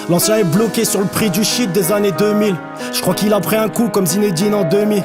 L'ancien est bloqué sur le prix du shit des années 2000. Je crois qu'il a pris un coup comme Zinedine en demi.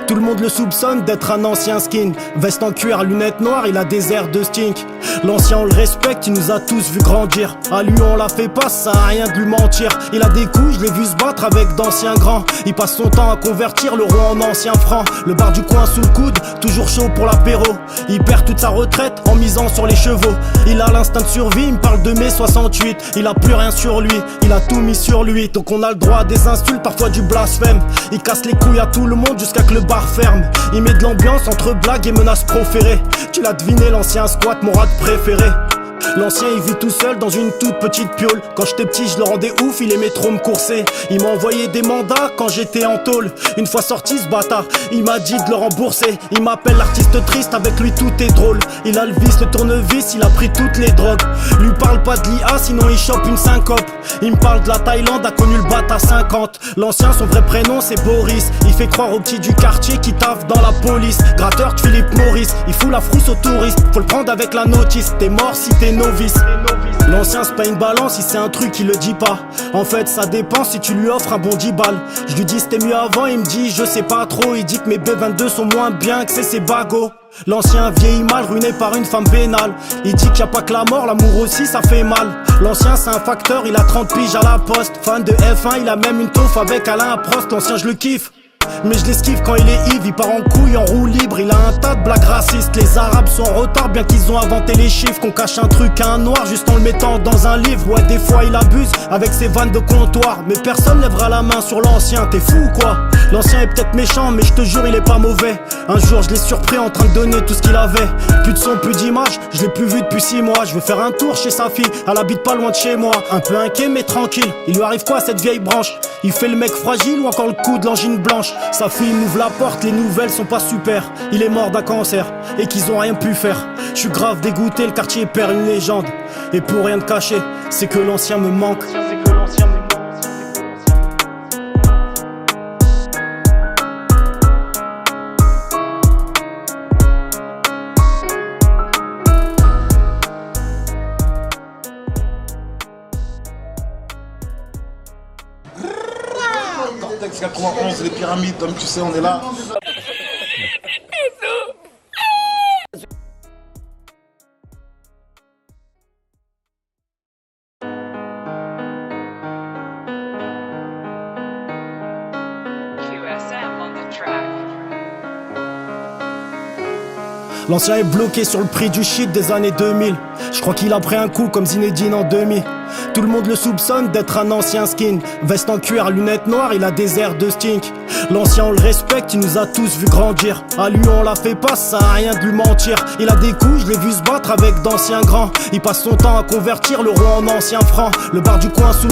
Tout le monde le soupçonne d'être un ancien skin. Veste en cuir, lunettes noires, il a des airs de stink. L'ancien on le respecte, il nous a tous vu grandir. À lui on la fait pas, ça a rien de lui mentir. Il a des couilles, je l'ai vu se battre avec d'anciens grands. Il passe son temps à convertir l'euro en ancien franc. Le bar du coin sous le coude, toujours chaud pour l'apéro. Il perd toute sa retraite en misant sur les chevaux. Il a l'instinct de survie, il me parle de mai 68. Il a plus rien sur lui, il a tout mis sur lui. Donc on a le droit à des insultes, parfois du blasphème. Il casse les couilles à tout le monde jusqu'à que le bar ferme. Il met de l'ambiance entre blagues et menaces proférées. Tu l'as deviné, l'ancien squat, mon rat préféré. L'ancien il vit tout seul dans une toute petite piole. Quand j'étais petit je le rendais ouf, il aimait trop me courser. Il m'a envoyé des mandats quand j'étais en tôle. Une fois sorti ce bâtard, il m'a dit de le rembourser. Il m'appelle l'artiste triste, avec lui tout est drôle. Il a le vice, le tournevis, il a pris toutes les drogues. Lui parle pas de l'IA, sinon il chope une syncope. Il me parle de la Thaïlande, a connu le bat à 50. L'ancien, son vrai prénom c'est Boris. Il fait croire aux petits du quartier qui taffent dans la police. Gratteur de Philippe Maurice, il fout la frousse aux touristes. Faut le prendre avec la notice, t'es mort si t'es novice. L'ancien c'est pas une balance, si c'est un truc il le dit pas. En fait ça dépend si tu lui offres un bon 10 balles. Je lui dis c'était mieux avant, il me dit je sais pas trop. Il dit que mes B22 sont moins bien que c'est ses bagots. L'ancien vieillit mal, ruiné par une femme vénale. Il dit qu'il y a pas que la mort, l'amour aussi ça fait mal. L'ancien c'est un facteur, il a 30 piges à la poste. Fan de F1, il a même une taufe avec Alain Prost. L'ancien je le kiffe, mais je l'esquive quand il est ivre. Il part en couille, en roue libre, il a un tas de blagues racistes. Les arabes sont en retard, bien qu'ils ont inventé les chiffres. Qu'on cache un truc à un noir juste en le mettant dans un livre. Ouais des fois il abuse avec ses vannes de comptoir. Mais personne lèvera la main sur l'ancien, t'es fou ou quoi? L'ancien est peut-être méchant mais je te jure il est pas mauvais. Un jour je l'ai surpris en train de donner tout ce qu'il avait. Plus de son, plus d'image, je l'ai plus vu depuis 6 mois. Je vais faire un tour chez sa fille, elle habite pas loin de chez moi. Un peu inquiet mais tranquille, il lui arrive quoi à cette vieille branche? Il fait le mec fragile ou encore le coup de l'angine blanche? Sa fille m'ouvre la porte, les nouvelles sont pas super. Il est mort d'un cancer et qu'ils ont rien pu faire. Je suis grave dégoûté, le quartier perd une légende. Et pour rien te cacher, c'est que l'ancien me manque. Cortex 91, les pyramides, comme tu sais, on est là. QSM on the track. L'ancien est bloqué sur le prix du shit des années 2000. Je crois qu'il a pris un coup comme Zinedine en demi. Tout le monde le soupçonne d'être un ancien skin. Veste en cuir, lunettes noires, il a des airs de stink. L'ancien on le respecte, il nous a tous vu grandir. À lui on la fait pas, ça a rien de lui mentir. Il a des couilles, je l'ai vu se battre avec d'anciens grands. Il passe son temps à convertir l'euro en ancien franc. Le bar du coin sous